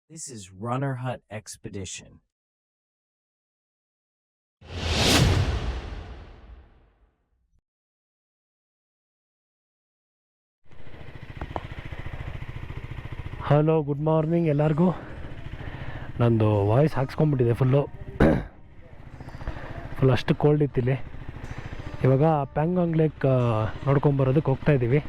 This is Runner Hut Expedition. Hello, good morning ಎಲ್ಲರಿಗೂ. ನಂದು voice ಹಾಕ್ಸ್ಕೊಂಬಿಟ್ಟಿದೆ full ಅಷ್ಟು cold ಇತ್ತಿಲ್ಲಿ. ಇವಾಗ ಪ್ಯಾಂಗಾಂಗ್ ಲೇಕ್ ನೋಡ್ಕೊಂಬರೋದಕ್ಕೆ ಹೋಗ್ತಾಯಿದ್ದೀವಿ.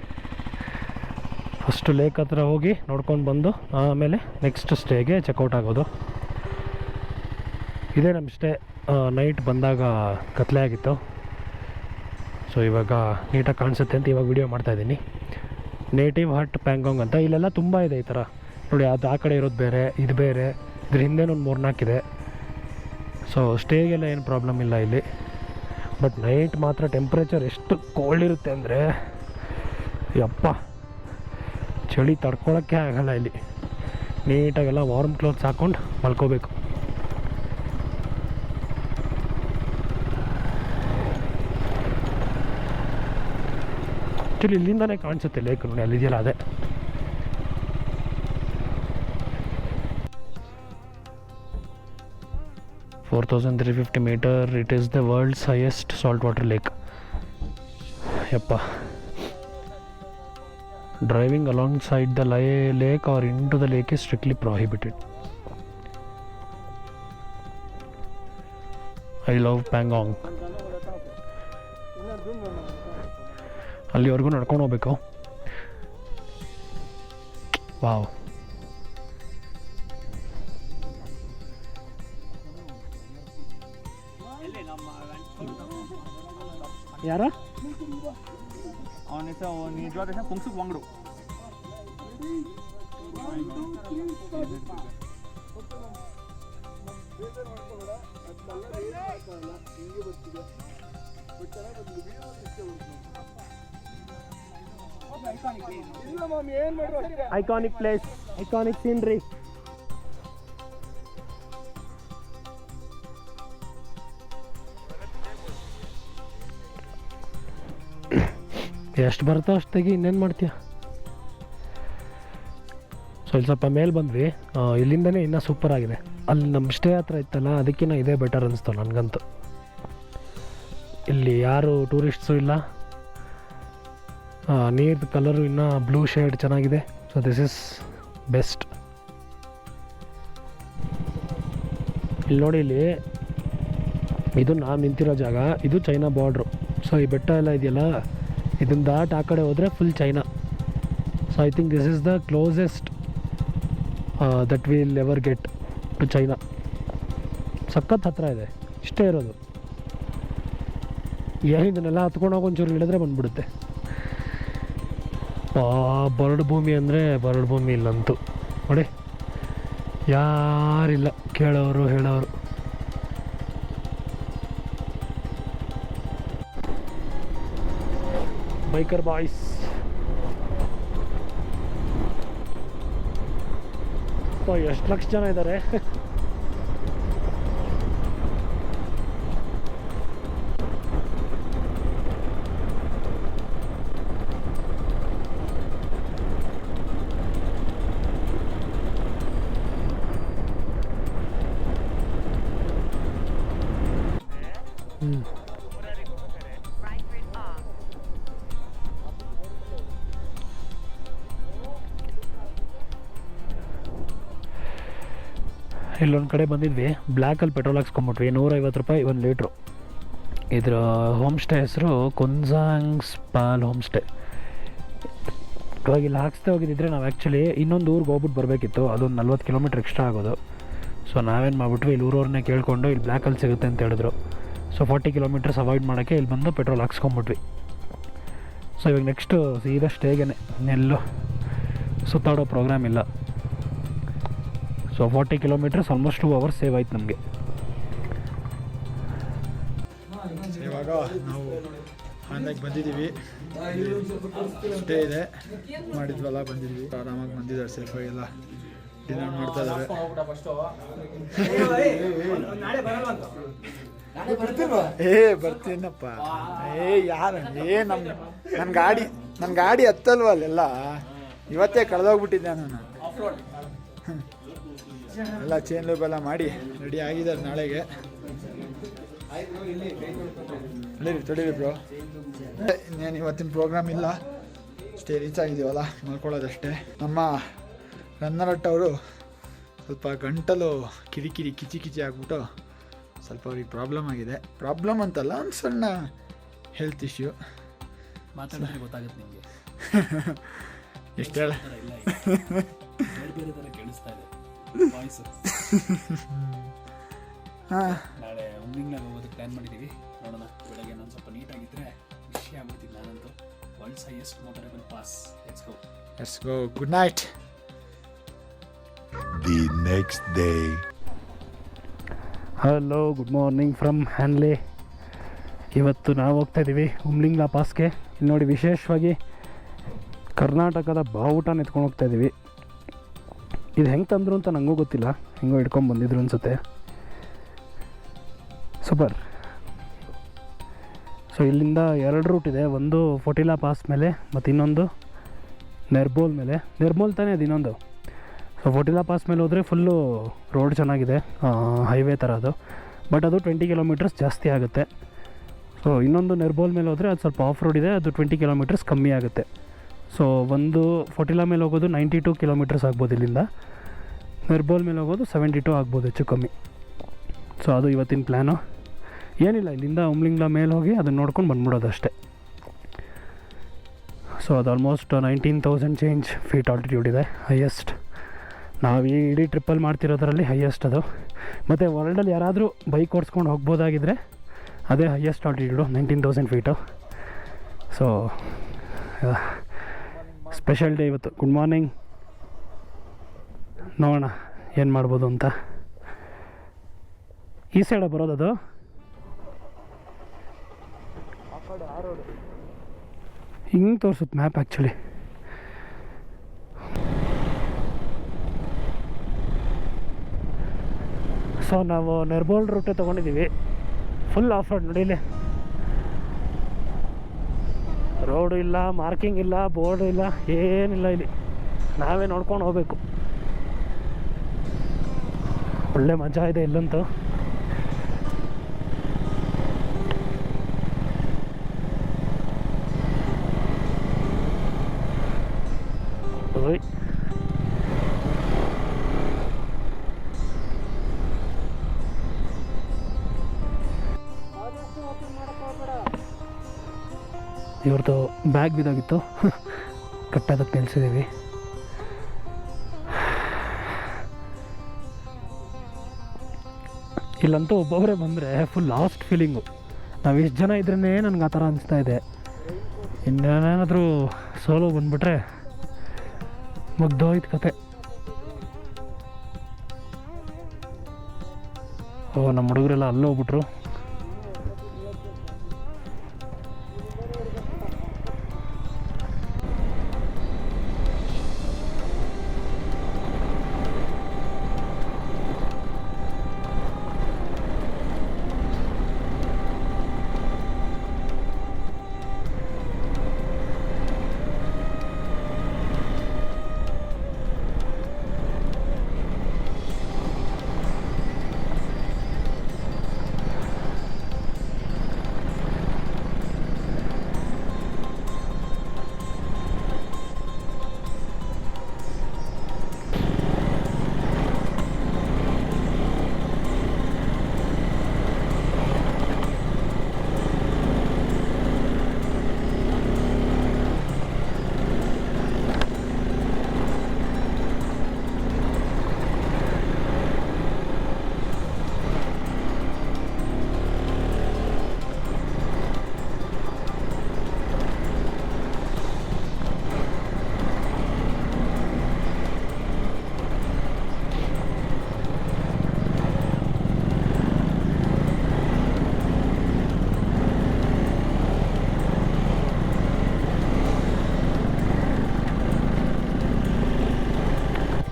ಫಸ್ಟು ಲೇಕ್ ಹತ್ರ ಹೋಗಿ ನೋಡ್ಕೊಂಡು ಬಂದು ಆಮೇಲೆ ನೆಕ್ಸ್ಟ್ ಸ್ಟೇಗೆ ಚೆಕ್ಔಟ್ ಆಗೋದು. ಇದೇ ನಮ್ಮ ಸ್ಟೇ. ನೈಟ್ ಬಂದಾಗ ಕತ್ಲೆ ಆಗಿತ್ತು. ಸೊ ಇವಾಗ ನೀಟಾಗಿ ಕಾಣಿಸುತ್ತೆ ಅಂತ ಇವಾಗ ವಿಡಿಯೋ ಮಾಡ್ತಾಯಿದ್ದೀನಿ. ನೇಟಿವ್ ಹಟ್ ಪ್ಯಾಂಗಾಂಗ್ ಅಂತ ಇಲ್ಲೆಲ್ಲ ತುಂಬ ಇದೆ ಈ ಥರ ನೋಡಿ. ಅದು ಆ ಕಡೆ ಇರೋದು ಬೇರೆ, ಇದು ಬೇರೆ, ಇದ್ರ ಹಿಂದೆನೊಂದು 3-4 ಇದೆ. ಸೊ ಸ್ಟೇಗೆಲ್ಲ ಏನು ಪ್ರಾಬ್ಲಮ್ ಇಲ್ಲ ಇಲ್ಲಿ. ಬಟ್ ನೈಟ್ ಮಾತ್ರ ಟೆಂಪ್ರೇಚರ್ ಎಷ್ಟು ಕೋಲ್ಡ್ ಇರುತ್ತೆ ಅಂದರೆ ಯಪ್ಪ, ಚಳಿ ತಡ್ಕೊಳಕ್ಕೆ ಆಗಲ್ಲ ಇಲ್ಲಿ. ನೀಟಾಗೆಲ್ಲ ವಾರ್ಮ್ ಕ್ಲೋತ್ಸ್ ಹಾಕ್ಕೊಂಡು ಮಲ್ಕೋಬೇಕು. ಆ್ಯಕ್ಚುಲಿ ಇಲ್ಲಿಂದನೇ ಕಾಣಿಸುತ್ತೆ ಲೇಕ್ ನೋಡಿ, ಅಲ್ಲಿದೆಯಲ್ಲ ಅದೇ. $4,350 meters. It is the world's highest saltwater lake. ಯಪ್ಪ. Driving alongside the lake or into the lake is strictly prohibited. I love Pangong. ಅಲ್ಲಿವರೆಗೂ ನಡ್ಕೊಂಡು ಹೋಗ್ಬೇಕು. ವಾವ್. ಯಾರ ಅವನ ಹೆಸರು ನಿಜವಾದ ಹೆಸರು Phunsukh Wangdu. Iconic place, iconic scenery. ಎಷ್ಟು ಬರುತ್ತೋ ಅಷ್ಟು ತೆಗಿ, ಇನ್ನೇನು ಮಾಡ್ತೀಯ. ಸೊ ಇಲ್ಲಿ ಸ್ವಲ್ಪ ಮೇಲೆ ಬಂದ್ವಿ. ಇಲ್ಲಿಂದನೇ ಇನ್ನೂ ಸೂಪರ್ ಆಗಿದೆ. ಅಲ್ಲಿ ನಮ್ಮ ಸ್ಟೇ ಹತ್ರ ಇತ್ತಲ್ಲ, ಅದಕ್ಕಿಂತ ಇದೇ ಬೆಟರ್ ಅನಿಸ್ತು ನನಗಂತೂ. ಇಲ್ಲಿ ಯಾರು ಟೂರಿಸ್ಟ್ಸು ಇಲ್ಲ. ನೀರ್ದು ಕಲರು ಇನ್ನೂ ಬ್ಲೂ ಶೇಡ್ ಚೆನ್ನಾಗಿದೆ. So this is best. ಇಲ್ಲಿ ನೋಡಿ, ಇಲ್ಲಿ ಇದು ನಾನು ನಿಂತಿರೋ ಜಾಗ, ಇದು ಚೈನಾ ಬಾರ್ಡ್ರು. ಸೊ ಈ ಬೆಟ್ಟ ಎಲ್ಲ ಇದೆಯಲ್ಲ, ಇದನ್ನು ದಾಟ್ ಆ ಕಡೆ ಹೋದರೆ full China. So I think this is the closest that will ever get to China. ಸಖತ್ ಹತ್ರ ಇದೆ, ಇಷ್ಟೇ ಇರೋದು. ಇದನ್ನೆಲ್ಲ ಹತ್ಕೊಂಡೋಗಿ ಒಂಚೂರು ಇಳಿದ್ರೆ ಬಂದ್ಬಿಡುತ್ತೆ. ಬರಡು ಭೂಮಿ ಅಂದರೆ ಬರಡು ಭೂಮಿ ಇಲ್ಲಂತೂ ನೋಡಿ, ಯಾರಿಲ್ಲ ಕೇಳೋರು ಹೇಳೋರು. Biker boys. ಎಷ್ಟು ಲಕ್ಷ ಜನ ಇದ್ದಾರೆ. ಇಲ್ಲೊಂದು ಕಡೆ ಬಂದಿದ್ವಿ, ಬ್ಲ್ಯಾಕಲ್ಲಿ ಪೆಟ್ರೋಲ್ ಹಾಕ್ಸ್ಕೊಂಬಿಟ್ವಿ. $150 1 ಲೀಟ್ರು. ಇದರ ಹೋಮ್ ಸ್ಟೇ ಹೆಸರು ಕುನ್ಸಾಂಗ್ ಸ್ಪಾಲ್ ಹೋಮ್ ಸ್ಟೇ. ಇವಾಗ ಇಲ್ಲಿ ಹಾಕ್ಸ್ತಾ ಹೋಗಿದ್ದಿದ್ರೆ ನಾವು ಆ್ಯಕ್ಚುಲಿ ಇನ್ನೊಂದು ಊರಿಗೆ ಹೋಗ್ಬಿಟ್ಟು ಬರಬೇಕಿತ್ತು. ಅದೊಂದು 40 ಕಿಲೋಮೀಟ್ರ್ ಎಕ್ಸ್ಟ್ರಾ ಆಗೋದು. ಸೊ ನಾವೇನು ಮಾಡಿಬಿಟ್ವಿ, ಇಲ್ಲಿ ಊರವ್ರನ್ನೇ ಕೇಳಿಕೊಂಡು ಇಲ್ಲಿ ಬ್ಲ್ಯಾಕಲ್ಲಿ ಸಿಗುತ್ತೆ ಅಂತ ಹೇಳಿದ್ರು. ಸೊ 40 ಕಿಲೋಮೀಟರ್ಸ್ ಅವಾಯ್ಡ್ ಮಾಡೋಕ್ಕೆ ಇಲ್ಲಿ ಬಂದು ಪೆಟ್ರೋಲ್ ಹಾಕ್ಸ್ಕೊಂಬಿಟ್ವಿ. ಸೊ ಇವಾಗ ನೆಕ್ಸ್ಟು ಸೀದಾ ಸ್ಟೇಗೇ, ಎಲ್ಲೂ ಸುತ್ತಾಡೋ ಪ್ರೋಗ್ರಾಮ್ ಇಲ್ಲ. So 40 kilometres almost 2 hours save ಆಯ್ತು ನಮಗೆ. ಇವಾಗ ನಾವು ಆನ್ಲೈನ್ ಬಂದಿದ್ದೀವಿ. ಸ್ಟೇ ಇದೆ ಮಾಡಿದ್ವಲ್ಲ, ಬಂದಿದ್ವಿ. ಆರಾಮಾಗಿ ಬಂದಿದ್ದಾರೆ, ಸೇಫಾಗಿ ಎಲ್ಲ ಡಿನ್ನರ್ ಮಾಡ್ತಾ ಇದ್ದಾರೆ. ಬರ್ತೀನಪ್ಪ. ಯಾರು ನನ್ನ ಗಾಡಿ ಹತ್ತಲ್ವ ಅಲ್ಲೆಲ್ಲ. ಇವತ್ತೇ ಕಳೆದೋಗ್ಬಿಟ್ಟಿದ್ದೆ ನಾನು. ಎಲ್ಲ ಚೇನ್ ಲೂಪ್ ಎಲ್ಲ ಮಾಡಿ ರೆಡಿ ಆಗಿದ್ದಾರೆ ನಾಳೆಗೆ. ತೊಡೀರಿ ಬ್ರೋ. ಇನ್ನೇನು ಇವತ್ತಿನ ಪ್ರೋಗ್ರಾಮ್ ಇಲ್ಲ, ಅಷ್ಟೇ ರೀಚ್ ಆಗಿದ್ದೀವಲ್ಲ, ಮಾಡ್ಕೊಳ್ಳೋದಷ್ಟೇ. ನಮ್ಮ ರನ್ನರಟ್ ಅವರು ಸ್ವಲ್ಪ ಗಂಟಲು ಕಿರಿಕಿರಿ ಕಿಚಿ ಆಗ್ಬಿಟ್ಟು ಸ್ವಲ್ಪ ಅವ್ರಿಗೆ ಪ್ರಾಬ್ಲಮ್ ಆಗಿದೆ. ಪ್ರಾಬ್ಲಮ್ ಅಂತಲ್ಲ, ಒಂದು ಸಣ್ಣ ಹೆಲ್ತ್ ಇಶ್ಯೂ. ಮಾತಾಡಿದ್ರೆ ಗೊತ್ತಾಗುತ್ತೆ ನಿಮಗೆ. ಎಷ್ಟು ಹೇಳ ಬೇರೆ ಥರ ಕೇಳಿಸ್ತಾ ಇದೆ ವಾಯ್ಸು. ಹಾಂ, ನಾಳೆ ಉಮ್ಲಿಂಗ್ನಾಗ ಹೋಗೋದಕ್ಕೆ ಪ್ಲ್ಯಾನ್ ಮಾಡಿದ್ದೀವಿ. ನೋಡೋಣ, ಬೆಳಗ್ಗೆ ನಾನು ಸ್ವಲ್ಪ ನೀಟಾಗಿದ್ದರೆ ಖುಷಿ ಆಗ್ಬಿಡ್ತೀನಿ. ನಾನಂತೂ world's highest motorable pass. Let's go. Good night. The next day. Hello, good morning from Hanle. ಇವತ್ತು ನಾವು ಹೋಗ್ತಾ ಇದ್ದೀವಿ ಉಮ್ಲಿಂಗ್ಲಾ ಪಾಸ್ಗೆ. ಇಲ್ಲಿ ನೋಡಿ, ವಿಶೇಷವಾಗಿ ಕರ್ನಾಟಕದ ಬಾವುಟನ ಎತ್ಕೊಂಡು ಹೋಗ್ತಾ ಇದ್ದೀವಿ. ಇದು ಹೆಂಗೆ ತಂದರು ಅಂತ ನನಗೂ ಗೊತ್ತಿಲ್ಲ, ಹೆಂಗೋ ಹಿಡ್ಕೊಂಡು ಬಂದಿದ್ರು ಅನಿಸುತ್ತೆ. ಸೂಪರ್. ಸೊ ಇಲ್ಲಿಂದ 2 ರೂಟ್ ಇದೆ, ಒಂದು ಫೋಟಿಲಾ ಪಾಸ್ ಮೇಲೆ ಮತ್ತು ಇನ್ನೊಂದು ನೆರ್ಬೋಲ್ ಮೇಲೆ. ನೆರ್ಬೋಲ್ ತಾನೇ ಅದು ಇನ್ನೊಂದು. ಸೊ ಫೋಟಿಲಾ ಪಾಸ್ ಮೇಲೆ ಹೋದರೆ ಫುಲ್ಲು ರೋಡ್ ಚೆನ್ನಾಗಿದೆ, ಹೈವೇ ಥರ ಅದು. ಬಟ್ ಅದು 20 ಕಿಲೋಮೀಟರ್ಸ್ ಜಾಸ್ತಿ ಆಗುತ್ತೆ. ಸೊ ಇನ್ನೊಂದು ನೆರ್ಬೋಲ್ ಮೇಲೆ ಹೋದರೆ ಅದು ಸ್ವಲ್ಪ ಆಫ್ ರೋಡ್ ಇದೆ, ಅದು 20 ಕಿಲೋಮೀಟರ್ಸ್ ಕಮ್ಮಿ ಆಗುತ್ತೆ. ಸೊ ಒಂದು ಫೋಟಿಲಾ ಮೇಲೆ ಹೋಗೋದು 92 ಕಿಲೋಮೀಟರ್ಸ್ ಆಗ್ಬೋದು ಇಲ್ಲಿಂದ. ನೆರ್ಬೋಲ್ ಮೇಲೆ ಹೋಗೋದು 72 ಆಗ್ಬೋದು ಹೆಚ್ಚು ಕಮ್ಮಿ. ಸೊ ಅದು ಇವತ್ತಿನ ಪ್ಲ್ಯಾನು. ಏನಿಲ್ಲ, ಇಲ್ಲಿಂದ ಉಮ್ಲಿಂಗ್ಲಾ ಮೇಲೆ ಹೋಗಿ ಅದನ್ನು ನೋಡ್ಕೊಂಡು ಬಂದ್ಬಿಡೋದು ಅಷ್ಟೇ. ಸೊ ಅದು ಆಲ್ಮೋಸ್ಟ್ 19,000 ಚೇಂಜ್ ಫೀಟ್ ಆಲ್ಟಿಟ್ಯೂಡ್ ಇದೆ, ಹೈಯೆಸ್ಟ್. ನಾವು ಈ ಇಡೀ ಟ್ರಿಪ್ಪಲ್ಲಿ ಮಾಡ್ತಿರೋದ್ರಲ್ಲಿ ಹೈಯೆಸ್ಟ್ ಅದು. ಮತ್ತು ವರ್ಲ್ಡಲ್ಲಿ ಯಾರಾದರೂ ಬೈಕ್ ಓಡಿಸ್ಕೊಂಡು ಹೋಗ್ಬೋದಾಗಿದ್ದರೆ ಅದೇ highest altitude, 19,000 feet. So special day ಇವತ್ತು. Good morning. ನೋಡೋಣ ಏನು ಮಾಡ್ಬೋದು ಅಂತ. ಈ ಸೈಡ ಬರೋದದು. ಹಿಂಗೆ ತೋರಿಸುತ್ತೆ ಮ್ಯಾಪ್ ಆ್ಯಕ್ಚುಲಿ. ಸೊ ನಾವು ನೆರ್ಬೋಲ್ ರೂಟೇ ತೊಗೊಂಡಿದ್ದೀವಿ. ಫುಲ್ ಆಫ್ ರೋಡ್ ನೋಡಿ. ಇಲ್ಲಿ ರೋಡು ಇಲ್ಲ, ಮಾರ್ಕಿಂಗ್ ಇಲ್ಲ, ಬೋರ್ಡು ಇಲ್ಲ, ಏನಿಲ್ಲ. ಇಲ್ಲಿ ನಾವೇ ನೋಡ್ಕೊಂಡು ಹೋಗ್ಬೇಕು. ಒಳ್ಳೆ ಮಜಾ ಇದೆ ಇಲ್ಲಂತೂ. ಓಯ್, ಇವ್ರದ್ದು ಬ್ಯಾಗ್ ಬಿದ್ದಾಗಿತ್ತು, ಕಟ್ಟೋದಕ್ಕೆ ನಿಲ್ಸಿದ್ದೀವಿ. ಇಲ್ಲಂತೂ ಒಬ್ಬೊಬ್ಬರೇ ಬಂದರೆ ಫುಲ್ ಲಾಸ್ಟ್ ಫೀಲಿಂಗು. ನಾವು ಎಷ್ಟು ಜನ ಇದ್ರೇ ನನಗೆ ಆ ಥರ ಅನಿಸ್ತಾ ಇದೆ. ಇನ್ನೇನಾದರೂ ಸೋಲೋ ಬಂದುಬಿಟ್ರೆ ಮುಗ್ದೋಯ್ತು ಕತೆ. ಓ, ನಮ್ಮ ಹುಡುಗರೆಲ್ಲ ಅಲ್ಲೋಗ್ಬಿಟ್ರು.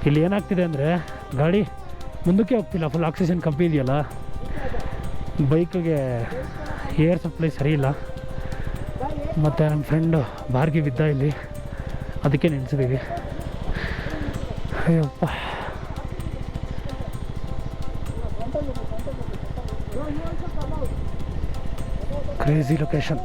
ಇಲ್ಲಿ ಏನಾಗ್ತಿದೆ ಅಂದರೆ ಗಾಡಿ ಮುಂದಕ್ಕೆ ಹೋಗ್ತಿಲ್ಲ, ಫುಲ್ ಆಕ್ಸಿಜನ್ ಕಮ್ಮಿ ಇದೆಯಲ್ಲ, ಬೈಕಿಗೆ ಏರ್ ಸಪ್ಲೈ ಸರಿ ಇಲ್ಲ. ಮತ್ತು ನನ್ನ ಫ್ರೆಂಡು ಬಾರ್ಗಿ ಬಿದ್ದ ಇಲ್ಲಿ, ಅದಕ್ಕೆ ನಿಲ್ಸಿದ್ದೀವಿ. ಅಯ್ಯಪ್ಪ, ಕ್ರೇಜಿ ಲೊಕೇಶನ್.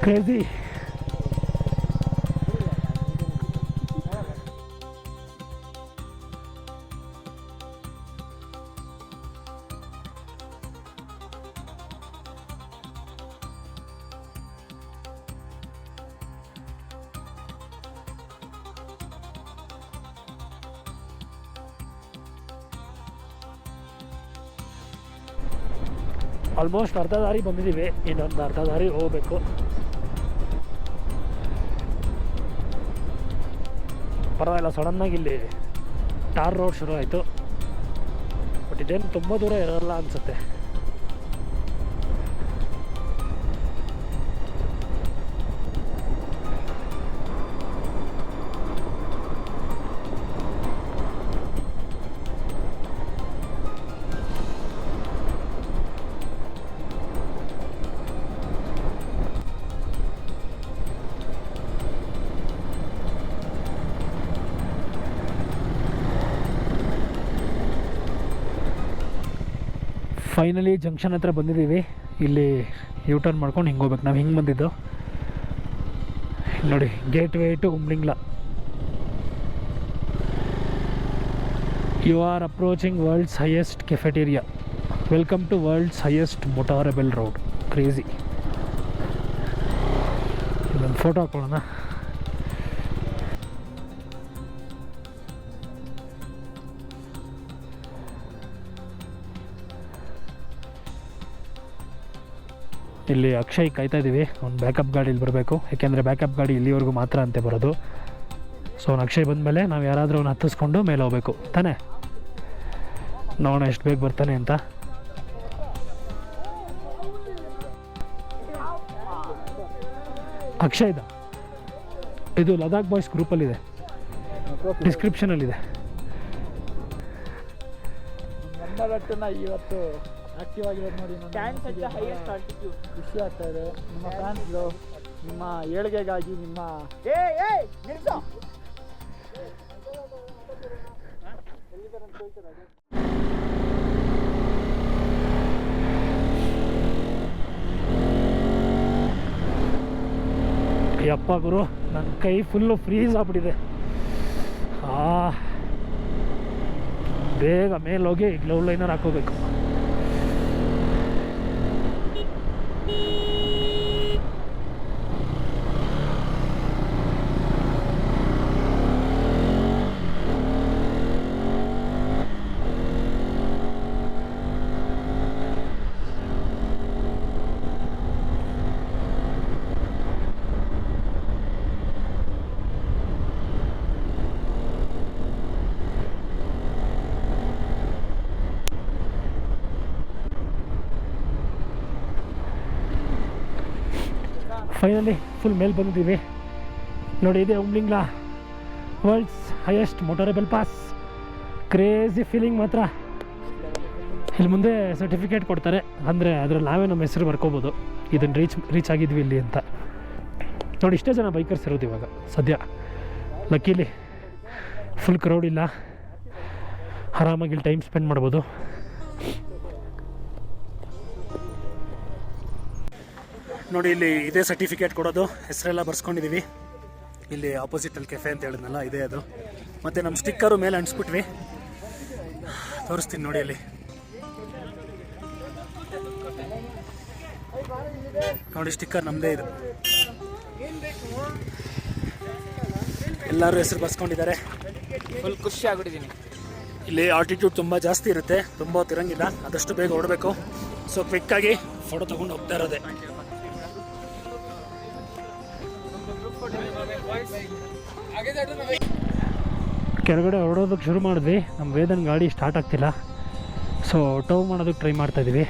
ಕ್ರೇಜಿ. ಆಲ್ಮೋಸ್ಟ್ ಅರ್ಧ ದಾರಿ ಬಂದಿದ್ದೀವಿ, ಇನ್ನೊಂದು ಅರ್ಧ ದಾರಿ ಹೋಗಬೇಕು. ಪರವಾಗಿಲ್ಲ, ಸಡನ್ನಾಗಿ ಇಲ್ಲಿ ಟಾರ್ ರೋಡ್ ಶುರು ಆಯಿತು. ಬಟ್ ಇದೇನು ತುಂಬ ದೂರ ಇರೋಲ್ಲ ಅನಿಸುತ್ತೆ. ಫೈನಲಿ ಜಂಕ್ಷನ್ ಹತ್ರ ಬಂದಿದ್ದೀವಿ. ಇಲ್ಲಿ ಯೂ ಟರ್ನ್ ಮಾಡ್ಕೊಂಡು ಹಿಂಗೆ ಹೋಗ್ಬೇಕು. ನಾವು ಹಿಂಗೆ ಬಂದಿದ್ದು ನೋಡಿ, gateway to Umlingla. You are approaching world's highest cafeteria. Welcome to world's highest motorable road. Crazy. ಇಲ್ಲೊಂದು ಫೋಟೋ ಹಾಕೊಳ್ಳೋಣ. ಇಲ್ಲಿ ಅಕ್ಷಯ್ ಕಾಯ್ತಾ ಇದ್ದೀವಿ. ಒಂದು ಬ್ಯಾಕಪ್ ಗಾಡೀಲಿ ಬರಬೇಕು, ಯಾಕೆಂದರೆ ಬ್ಯಾಕಪ್ ಗಾಡಿ ಇಲ್ಲಿವರೆಗೂ ಮಾತ್ರ ಅಂತೆ ಬರೋದು. ಸೊ ಅವ್ನು ಅಕ್ಷಯ್ ಬಂದಮೇಲೆ ನಾವು ಯಾರಾದರೂ ಅವ್ನು ಹತ್ತಿಸ್ಕೊಂಡು ಮೇಲೆ ಹೋಗ್ಬೇಕು ತಾನೇ. ನೋಡೋಣ ಎಷ್ಟು ಬೇಗ ಬರ್ತಾನೆ ಅಂತ. ಅಕ್ಷಯ್ದ ಇದು ಲದಾಖ್ ಬಾಯ್ಸ್ ಗ್ರೂಪಲ್ಲಿದೆ, ಡಿಸ್ಕ್ರಿಪ್ಷನಲ್ಲಿದೆ. ಇವತ್ತು ಆಕ್ಟಿವ್ ಆಗಿರೋದು ನೋಡಿ. ಖುಷಿ ಆಗ್ತಾ ಇದೆ. ನಿಮ್ಮ ಫ್ಯಾನ್ಸ್ಗಳು ನಿಮ್ಮ ಏಳಿಗೆಗಾಗಿ ನಿಮ್ಮ ಯಪ್ಪ ಗುರು, ನನ್ನ ಕೈ ಫುಲ್ಲು ಫ್ರೀಸ್ ಆಗ್ಬಿಟ್ಟಿದೆ. ಬೇಗ ಮೇಲೋಗಿ ಗ್ಲೌ ಲೈನರ್ ಹಾಕೋಬೇಕು. ಫೈನಲಿ ಫುಲ್ ಮೇಲೆ ಬಂದಿದ್ದೀವಿ ನೋಡಿ. ಇದೆ Umlingla world's highest motorable pass. Crazy feeling ಮಾತ್ರ. ಇಲ್ಲಿ ಮುಂದೆ ಸರ್ಟಿಫಿಕೇಟ್ ಕೊಡ್ತಾರೆ, ಅಂದರೆ ಅದರಲ್ಲಿ ನಾವೇ ನಮ್ಮ ಹೆಸರು ಬರ್ಕೋಬೋದು ಇದನ್ನು ರೀಚ್ ಆಗಿದ್ವಿ ಇಲ್ಲಿ ಅಂತ. ನೋಡಿ ಇಷ್ಟೇ ಜನ ಬೈಕರ್ಸ್ ಇರೋದು ಇವಾಗ ಸದ್ಯ. ಲಕ್ಕೀಲಿ ಫುಲ್ ಕ್ರೌಡ್ ಇಲ್ಲ, ಆರಾಮಾಗಿ ಇಲ್ಲಿ ಟೈಮ್ ಸ್ಪೆಂಡ್ ಮಾಡ್ಬೋದು. ನೋಡಿ ಇಲ್ಲಿ ಇದೇ ಸರ್ಟಿಫಿಕೇಟ್ ಕೊಡೋದು, ಹೆಸರೆಲ್ಲ ಬರ್ಸ್ಕೊಂಡಿದ್ದೀವಿ. ಇಲ್ಲಿ ಆಪೋಸಿಟಲ್ಲಿ ಕೆಫೆ ಅಂತ ಹೇಳಿದ್ನಲ್ಲ, ಇದೇ ಅದು. ಮತ್ತು ನಮ್ಮ ಸ್ಟಿಕ್ಕರು ಮೇಲೆ ಅಂಟಿಸ್ಬಿಟ್ವಿ, ತೋರಿಸ್ತೀನಿ ನೋಡಿ. ಅಲ್ಲಿ ನೋಡಿ ಸ್ಟಿಕ್ಕರ್ ನಮ್ಮದೇ ಇದು. ಎಲ್ಲರೂ ಹೆಸರು ಬರ್ಸ್ಕೊಂಡಿದ್ದಾರೆ. ಫುಲ್ ಖುಷಿ ಆಗ್ಬಿಟ್ಟಿದ್ದೀನಿ. ಇಲ್ಲಿ ಆಲ್ಟಿಟ್ಯೂಡ್ ತುಂಬ ಜಾಸ್ತಿ ಇರುತ್ತೆ, ತುಂಬ ಹೊತ್ತಿರಂಗಿಲ್ಲ, ಆದಷ್ಟು ಬೇಗ ಹೊಡಬೇಕು. ಸೊ ಕ್ವಿಕ್ಕಾಗಿ ಫೋಟೋ ತೊಗೊಂಡು ಹೋಗ್ತಾ ಇರೋದೆ. ಕೆಳಗಡೆ ಹೊರಡೋದಕ್ಕೆ ಶುರು ಮಾಡಿದ್ವಿ. ನಮ್ಮ ವೇದನ್ ಗಾಡಿ ಸ್ಟಾರ್ಟ್ ಆಗ್ತಿಲ್ಲ, ಸೊ ಟೋ ಮಾಡೋದಕ್ಕೆ ಟ್ರೈ ಮಾಡ್ತಾಯಿದ್ದೀವಿ.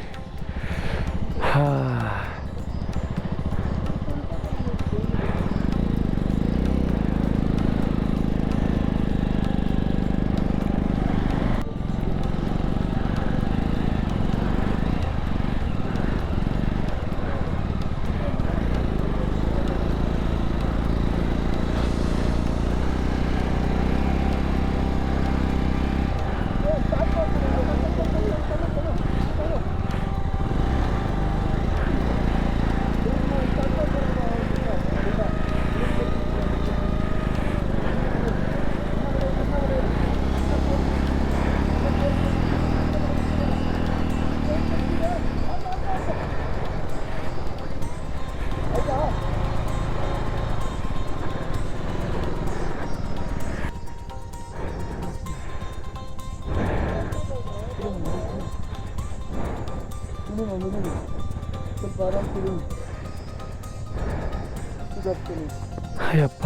ಅಯ್ಯಪ್ಪ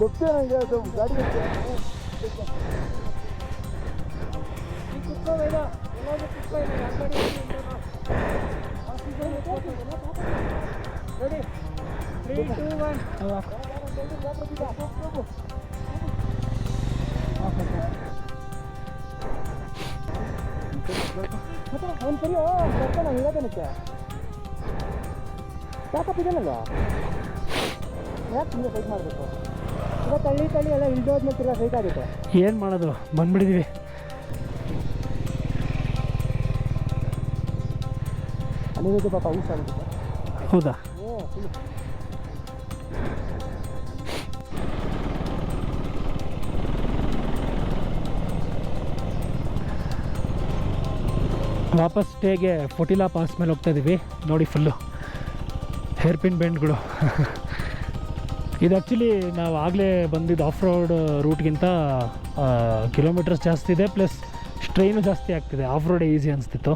ಗೊತ್ತೇ ನನಗೆ ಅದು ಗಾಡಿ ರೆಡಿ 3 2 1 ಅವ್ನು ಸರಿ ಬರ್ತಾನೆ ಹೇಳೋದನಕ್ಕೆ ಯಾಕಪ್ಪ ಇದೆಯಲ್ಲ ಯಾಕೆ ಹಿಂಗೆ ಫೈಟ್ ಮಾಡಬೇಕು ಈಗ ತಳ್ಳಿ ತಳ್ಳಿ ಎಲ್ಲ ಇಳ್ದೋದ್ಮೇಲೆ ತಿರ್ಗಾ ಫೈಟ್ ಆಗುತ್ತೆ. ಏನು ಮಾಡೋದು, ಬಂದ್ಬಿಟ್ಟಿದ್ದೀವಿ. ಅನಿರುದ್ಧ ಪಾಪ ಔಷಧ ಆಗುತ್ತೆ. ಹೌದಾ? ವಾಪಸ್ ಸ್ಟೇಗೆ ಫೋಟಿಲಾ ಪಾಸ್ ಮೇಲೆ ಹೋಗ್ತಾ ಇದ್ದೀವಿ. ನೋಡಿ ಫುಲ್ಲು ಹೇರ್ ಪಿನ್ ಬೆಂಡ್ಗಳು. ಇದು ಆ್ಯಕ್ಚುಲಿ ನಾವು ಆಗಲೇ ಬಂದಿದ್ದು ಆಫ್ ರೋಡ್ ರೂಟ್ಗಿಂತ ಕಿಲೋಮೀಟರ್ಸ್ ಜಾಸ್ತಿ ಇದೆ, ಪ್ಲಸ್ ಸ್ಟ್ರೈನು ಜಾಸ್ತಿ ಆಗ್ತಿದೆ. ಆಫ್ ರೋಡೇ ಈಸಿ ಅನಿಸ್ತಿತ್ತು.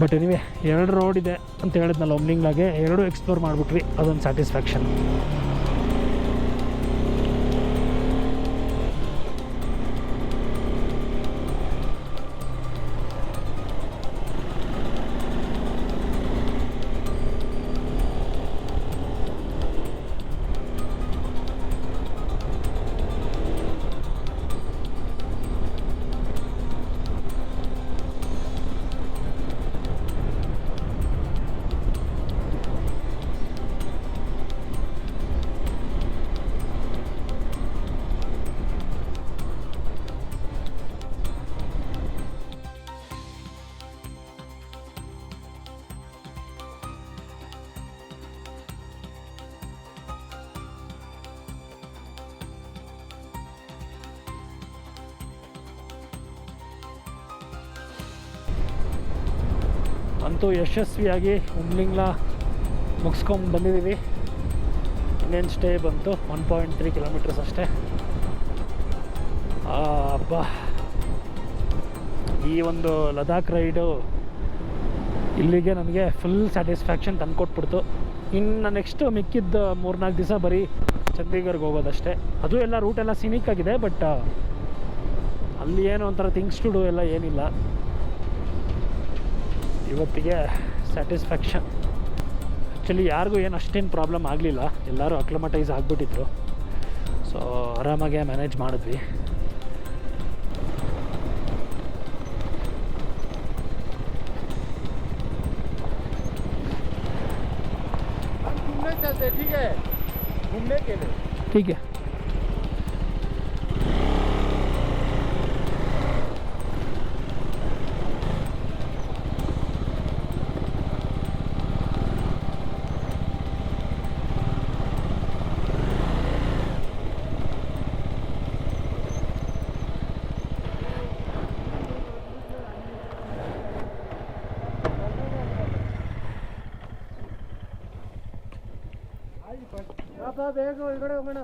ಬಟ್ ಎನಿವೆ 2 ರೋಡ್ ಇದೆ ಅಂತ ಹೇಳಿದ್ನಲ್ಲ ಒಮ್ನಿಂಗ್ಲಾಗೆ, 2 ಎಕ್ಸ್ಪ್ಲೋರ್ ಮಾಡಿಬಿಟ್ವಿ. ಅದೊಂದು ಸ್ಯಾಟಿಸ್ಫ್ಯಾಕ್ಷನ್. ಅಂತೂ ಯಶಸ್ವಿಯಾಗಿ ಉಮ್ಲಿಂಗ್ಲಾ ಮುಗಿಸ್ಕೊಂಡು ಬಂದಿದ್ದೀವಿ. ಇನ್ನೇನು ಸ್ಟೇ ಬಂತು 1.3 ಕಿಲೋಮೀಟರ್ಸ್ ಅಷ್ಟೇ. ಅಬ್ಬಾ, ಈ ಒಂದು ಲದಾಖ್ ರೈಡು ಇಲ್ಲಿಗೆ ನನಗೆ ಫುಲ್ ಸ್ಯಾಟಿಸ್ಫ್ಯಾಕ್ಷನ್ ತಂದುಕೊಟ್ಬಿಡ್ತು. ಇನ್ನು ನೆಕ್ಸ್ಟು ಮಿಕ್ಕಿದ್ದ 3-4 ದಿವಸ ಬರೀ ಚಂಡೀಗಢ್ಗೆ ಹೋಗೋದಷ್ಟೇ. ಅದು ಎಲ್ಲ ರೂಟೆಲ್ಲ ಸಿನಿಕ್ ಆಗಿದೆ, ಬಟ್ ಅಲ್ಲಿ ಏನು ಒಂಥರ ಥಿಂಗ್ಸ್ ಟು ಡೂ ಎಲ್ಲ ಏನಿಲ್ಲ. ಇವತ್ತಿಗೆ ಸ್ಯಾಟಿಸ್ಫ್ಯಾಕ್ಷನ್. ಆ್ಯಕ್ಚುಲಿ ಯಾರಿಗೂ ಏನು ಅಷ್ಟೇನು ಪ್ರಾಬ್ಲಮ್ ಆಗಲಿಲ್ಲ, ಎಲ್ಲರೂ ಅಕ್ಲಮಟೈಸ್ ಆಗಿಬಿಟ್ಟಿದ್ರು. ಸೊ ಆರಾಮಾಗೆ ಮ್ಯಾನೇಜ್ ಮಾಡಿದ್ವಿ. ठीक है. ಬೇಗ ಒಳಗಡೆ ಹೋಗೋಣ.